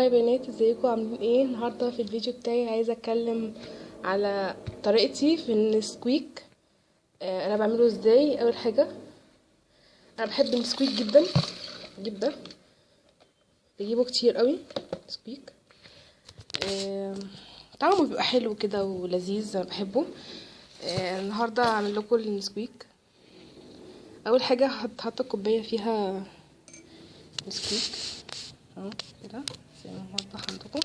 يا بنات، ازيكم عاملين ايه؟ النهارده في الفيديو بتاعي عايزه اتكلم على طريقتي في النسكويك. انا بعمله ازاي. اول حاجه، انا بحب النسكويك جدا جدا، بجيبه كتير قوي نسكويك. طعمه بيبقى حلو كده ولذيذ، انا بحبه. النهارده هعمل لكم النسكويك. اول حاجه هحط الكوبايه فيها نسكويك اهو كده زي ما موضح عندكم.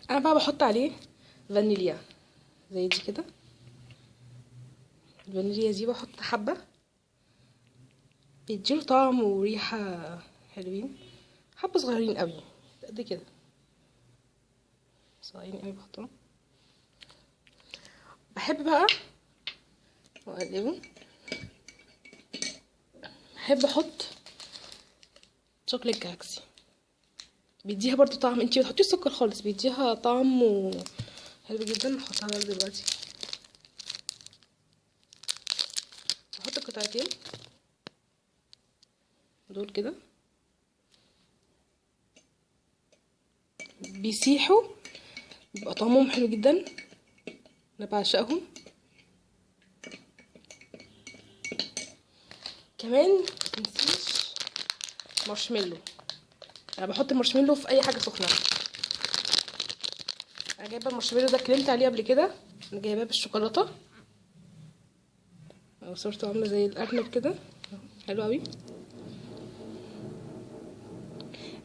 انا بقى بحط عليه فانيليا زي دي كده. الفانيليا دي بحط حبة، بيديله طعم وريحة حلوين. حبة صغيرين قوي قد كده، صغيرين قوي بحطهم. بحب بقى واقلبه. بحب احط شوكليت جالاكسي، بيديها برضو طعم. انتي بتحطيش سكر خالص، بيديها طعم حلو جدا. هحطها بقى دلوقتي، هحط قطعتين دول كده، بيسيحوا، بيبقى طعمهم حلو جدا، انا بعشقهم. كمان متنسيش مارشميلو. انا بحط المارشميلو في اي حاجه سخنه. انا جايبه المارشميلو ده، كلمت عليه قبل كده. انا جايباه بالشوكولاته، صورته عامله زي الارنب كده، حلو قوي.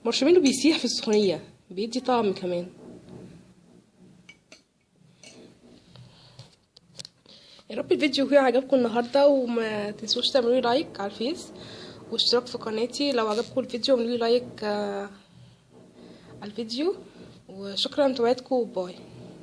المارشميلو بيسيح في السخونيه، بيدي طعم كمان. يا رب الفيديو يكون عجبكم النهارده، وما تنسوش تعملوا لي لايك على الفيس واشتراك في قناتي لو عجبكم الفيديو. اعملوا لي لايك على الفيديو، وشكرا لمتابعتكم، باي.